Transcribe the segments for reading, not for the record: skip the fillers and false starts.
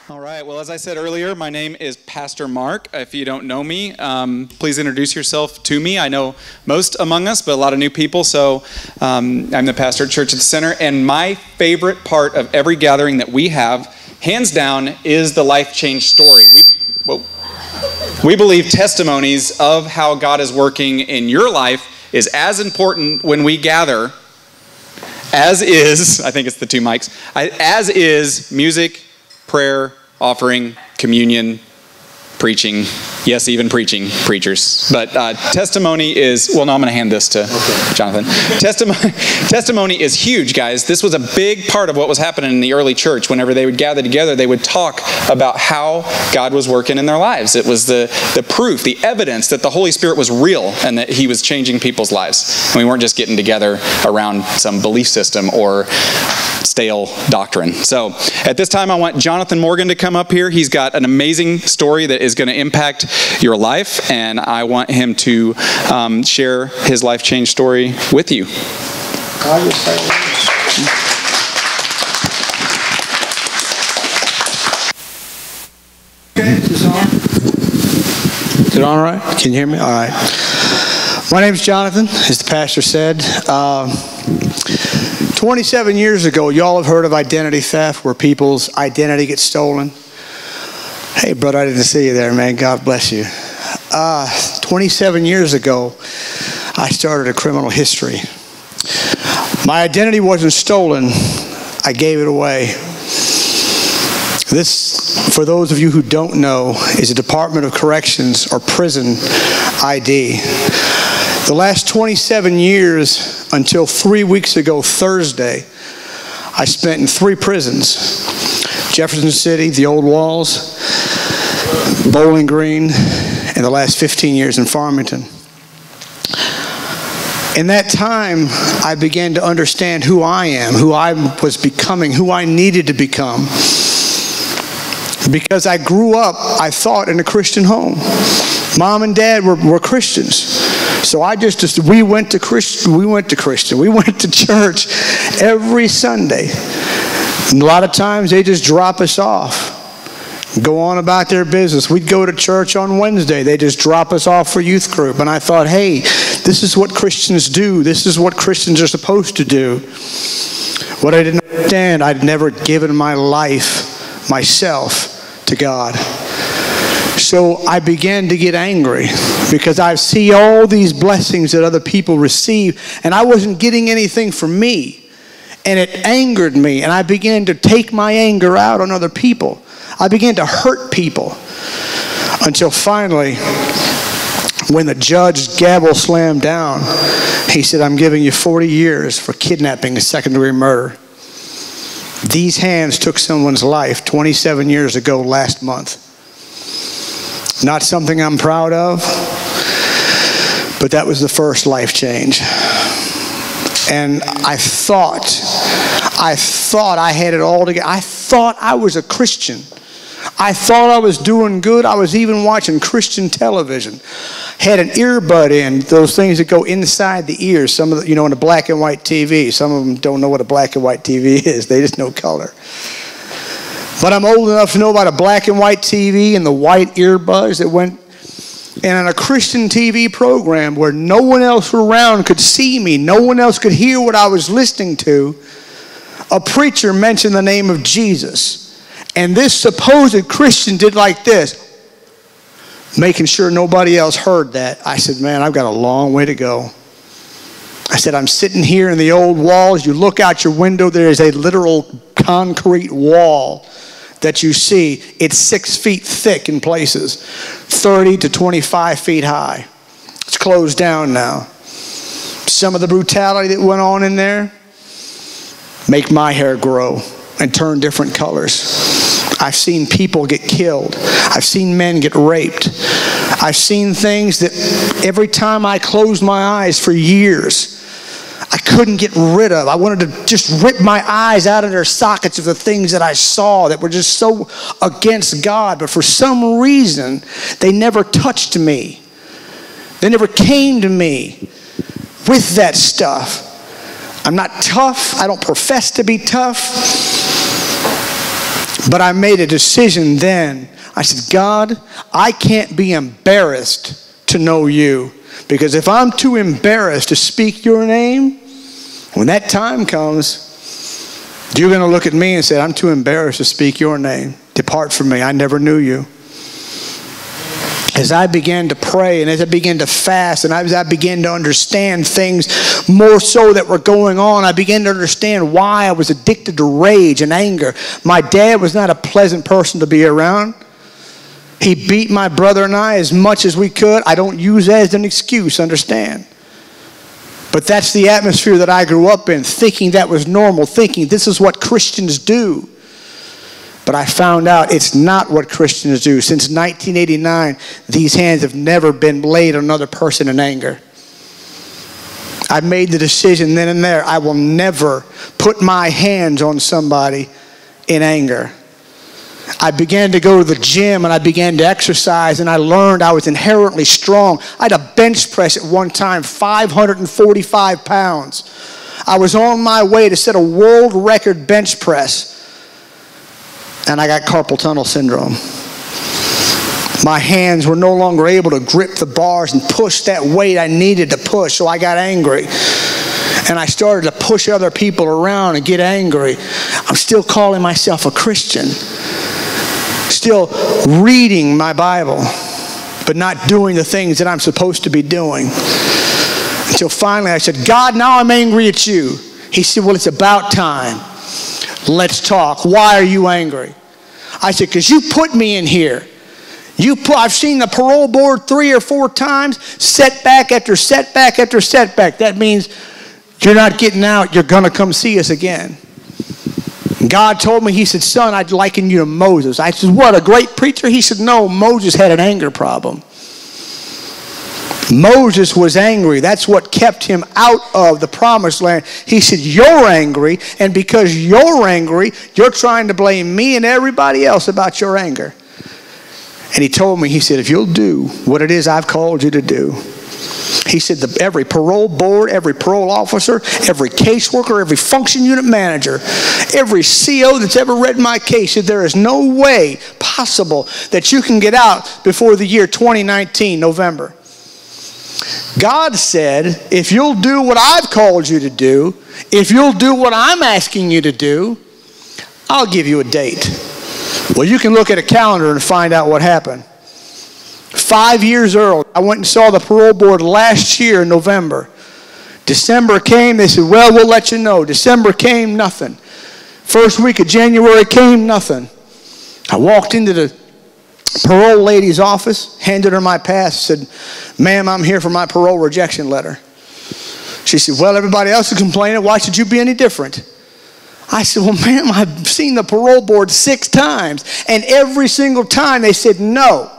All right. Well, as I said earlier, my name is Pastor Mark. If you don't know me, please introduce yourself to me. I know most among us, but a lot of new people. So I'm the pastor at Church at the Center. And my favorite part of every gathering that we have, hands down, is the life change story. We believe testimonies of how God is working in your life is as important when we gather as is, I think it's the two mics, as is music, prayer, offering, communion, preaching, yes, even preaching, preachers. But testimony is, well, no, I'm going to hand this to Jonathan. Testimony is huge, guys. This was a big part of what was happening in the early church. Whenever they would gather together, they would talk about how God was working in their lives. It was the proof, the evidence that the Holy Spirit was real and that He was changing people's lives. And we weren't just getting together around some belief system or stale doctrine. So at this time, I want Jonathan Morgan to come up here. He's got an amazing story that is going to impact your life, and I want him to share his life change story with you. Okay, is this on? Is it on all right? Can you hear me? All right. My name's Jonathan, as the pastor said. 27 years ago, y'all have heard of identity theft, where people's identity gets stolen. Hey, brother, I didn't see you there, man. God bless you. 27 years ago, I started a criminal history. My identity wasn't stolen. I gave it away. This, for those of you who don't know, is a Department of Corrections or prison ID. The last 27 years, until 3 weeks ago Thursday, I spent in 3 prisons. Jefferson City, the Old Walls, Bowling Green, and the last 15 years in Farmington. In that time, I began to understand who I am, who I was becoming, who I needed to become. Because I grew up, I thought, in a Christian home. Mom and Dad were Christians. So we went to church every Sunday. And a lot of times they just drop us off, go on about their business. We'd go to church on Wednesday. They just drop us off for youth group. And I thought, hey, this is what Christians do. This is what Christians are supposed to do. What I didn't understand, I'd never given my life, myself, to God. So I began to get angry because I see all these blessings that other people receive, and I wasn't getting anything from me. And it angered me, and I began to take my anger out on other people. I began to hurt people until finally, when the judge's gavel slammed down, he said, I'm giving you 40 years for kidnapping and second-degree murder. These hands took someone's life 27 years ago last month. Not something I'm proud of, but that was the first life change. And I thought I had it all together. I thought I was a Christian. I thought I was doing good. I was even watching Christian television. Had an earbud in, those things that go inside the ears. Some of the, in a black and white TV. Some of them don't know what a black and white TV is. They just know color. But I'm old enough to know about a black and white TV and the white earbuds that went. And on a Christian TV program where no one else around could see me, no one else could hear what I was listening to, a preacher mentioned the name of Jesus. And this supposed Christian did like this, making sure nobody else heard that. I said, man, I've got a long way to go. I said, I'm sitting here in the old walls. You look out your window, there is a literal concrete wall that you see. It's 6 feet thick in places, 30 to 25 feet high. It's closed down now. Some of the brutality that went on in there make my hair grow and turn different colors. I've seen people get killed. I've seen men get raped. I've seen things that every time I closed my eyes for years, I couldn't get rid of. I wanted to just rip my eyes out of their sockets of the things that I saw that were just so against God. But for some reason, they never touched me. They never came to me with that stuff. I'm not tough. I don't profess to be tough. But I made a decision then. I said, God, I can't be embarrassed to know you. Because if I'm too embarrassed to speak your name, when that time comes, you're going to look at me and say, I'm too embarrassed to speak your name. Depart from me. I never knew you. As I began to pray and as I began to fast and as I began to understand things more so that were going on, I began to understand why I was addicted to rage and anger. My dad was not a pleasant person to be around. He beat my brother and I as much as we could. I don't use that as an excuse, understand? But that's the atmosphere that I grew up in, thinking that was normal, thinking this is what Christians do. But I found out it's not what Christians do. Since 1989, these hands have never been laid on another person in anger. I made the decision then and there, I will never put my hands on somebody in anger. I began to go to the gym and I began to exercise and I learned I was inherently strong. I had a bench press at one time, 545 pounds. I was on my way to set a world record bench press. And I got carpal tunnel syndrome. My hands were no longer able to grip the bars and push that weight I needed to push, so I got angry. And I started to push other people around and get angry. I'm still calling myself a Christian. Still reading my Bible, but not doing the things that I'm supposed to be doing. Until finally I said, God, now I'm angry at you. He said, well, it's about time. Let's talk. Why are you angry? I said, because you put me in here. I've seen the parole board 3 or 4 times, setback after setback after setback. That means you're not getting out. You're going to come see us again. God told me, he said, son, I'd liken you to Moses. I said, what, a great preacher? He said, no, Moses had an anger problem. Moses was angry. That's what kept him out of the promised land. He said, you're angry, and because you're angry, you're trying to blame me and everybody else about your anger. And he told me, he said, if you'll do what it is I've called you to do. He said, every parole board, every parole officer, every caseworker, every function unit manager, every CO that's ever read my case said there is no way possible that you can get out before the year 2019, November. God said, if you'll do what I've called you to do, if you'll do what I'm asking you to do, I'll give you a date. Well, you can look at a calendar and find out what happened. 5 years early, I went and saw the parole board last year in November. December came, they said, well, we'll let you know. December came, nothing. First week of January came, nothing. I walked into the parole lady's office, handed her my pass, said, ma'am, I'm here for my parole rejection letter. She said, well, everybody else is complaining. Why should you be any different? I said, well, ma'am, I've seen the parole board 6 times, and every single time they said no.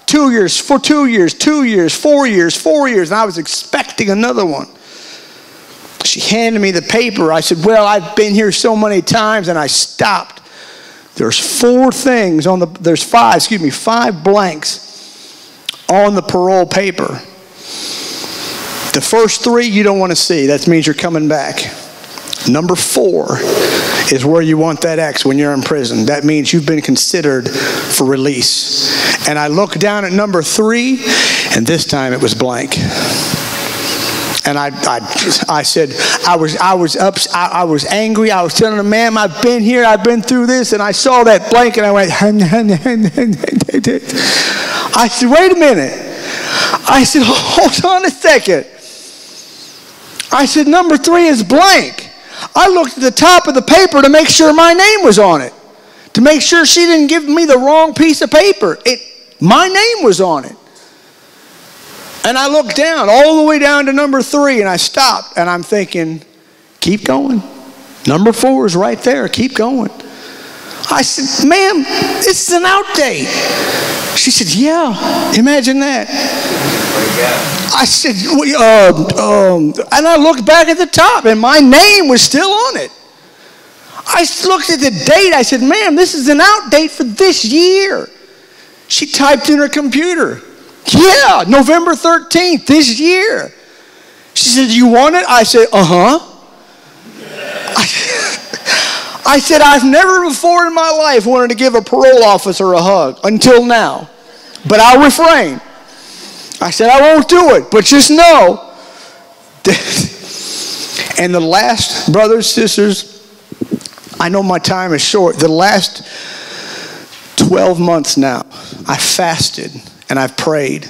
2 years, for 2 years, 2 years, 4 years, 4 years, and I was expecting another one. She handed me the paper. I said, well, I've been here so many times, and I stopped. There's 5 blanks on the parole paper. The first 3 you don't want to see. That means you're coming back. Number 4 is where you want that X when you're in prison. That means you've been considered for release. And I looked down at number 3, and this time it was blank. And I said, I was angry. I was telling him, ma'am, I've been here, I've been through this, and I saw that blank, and I went, I said, wait a minute. I said, hold on a second. I said, number 3 is blank. I looked at the top of the paper to make sure my name was on it, to make sure she didn't give me the wrong piece of paper. My name was on it. And I looked down, all the way down to number 3, and I stopped, and I'm thinking, keep going. Number 4 is right there. Keep going. I said, ma'am, this is an out date. She said, yeah, imagine that. I said, and I looked back at the top, and my name was still on it. I looked at the date. I said, ma'am, this is an out date for this year. She typed in her computer. Yeah, November 13th, this year. She said, you want it? I said, uh-huh. I said, I've never before in my life wanted to give a parole officer a hug until now. But I'll refrain. I said, I won't do it, but just know. And the last, brothers, sisters, I know my time is short. The last 12 months now, I fasted and I've prayed.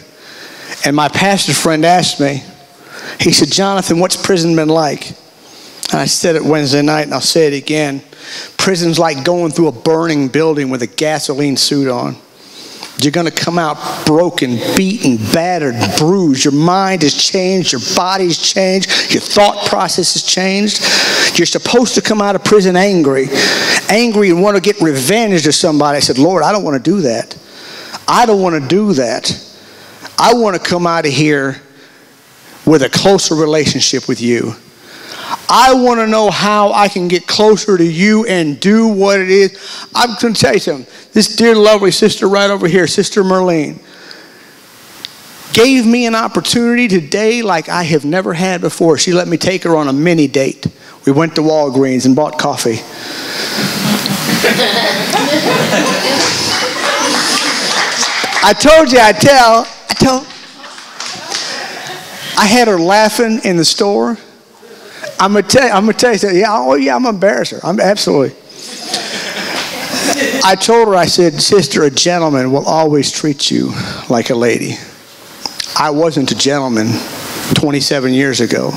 And my pastor friend asked me, he said, Jonathan, what's prison been like? And I said it Wednesday night, and I'll say it again. Prison's like going through a burning building with a gasoline suit on. You're going to come out broken, beaten, battered, bruised. Your mind has changed. Your body's changed. Your thought process has changed. You're supposed to come out of prison angry and want to get revenge to somebody. I said, Lord, I don't want to do that. I don't want to do that. I want to come out of here with a closer relationship with you. I want to know how I can get closer to you and do what it is. I'm going to tell you something. This dear, lovely sister right over here, Sister Merlene, gave me an opportunity today like I have never had before. She let me take her on a mini date. We went to Walgreens and bought coffee. I told you I had her laughing in the store. I'm gonna tell you something. Yeah, oh yeah, I'm embarrassed her. I'm absolutely. I told her, I said, sister, a gentleman will always treat you like a lady. I wasn't a gentleman 27 years ago.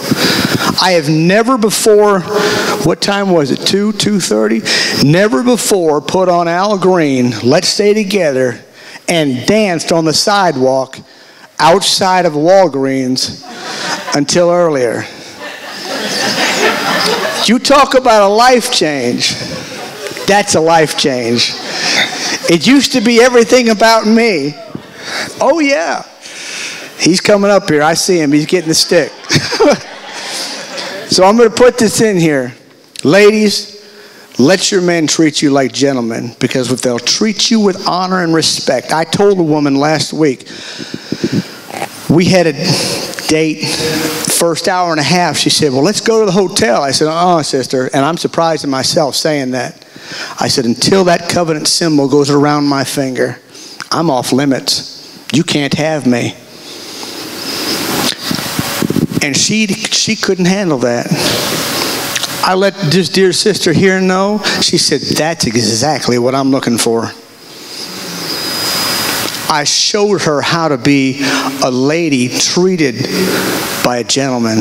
I have never before, what time was it, 2:30? Never before put on Al Green, Let's Stay Together, and danced on the sidewalk outside of Walgreens until earlier. You talk about a life change. That's a life change. It used to be everything about me. Oh yeah. He's coming up here. I see him. He's getting the stick. So I'm going to put this in here. Ladies, let your men treat you like gentlemen, because if they'll treat you with honor and respect. I told a woman last week, we had a date, first hour and a half. She said, well, let's go to the hotel. I said, sister. And I'm surprised at myself saying that. I said, until that covenant symbol goes around my finger, I'm off limits. You can't have me. And she couldn't handle that. I let this dear sister here know. She said, that's exactly what I'm looking for. I showed her how to be a lady treated by a gentleman.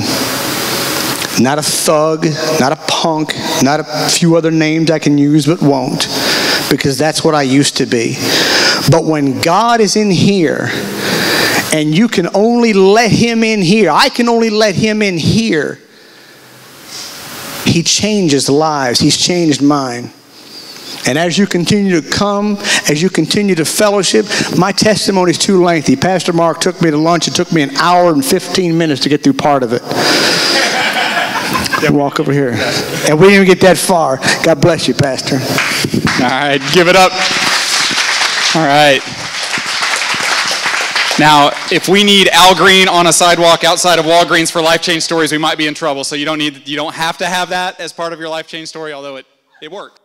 Not a thug, not a punk, not a few other names I can use but won't, because that's what I used to be. But when God is in here, and you can only let him in here, I can only let him in here, he changes lives. He's changed mine. And as you continue to come, as you continue to fellowship, my testimony is too lengthy. Pastor Mark took me to lunch. It took me an hour and 15 minutes to get through part of it. Walk over here. And we didn't even get that far. God bless you, Pastor. All right, give it up. All right. Now, if we need Al Green on a sidewalk outside of Walgreens for life change stories, we might be in trouble. So you don't have to have that as part of your life change story, although it worked.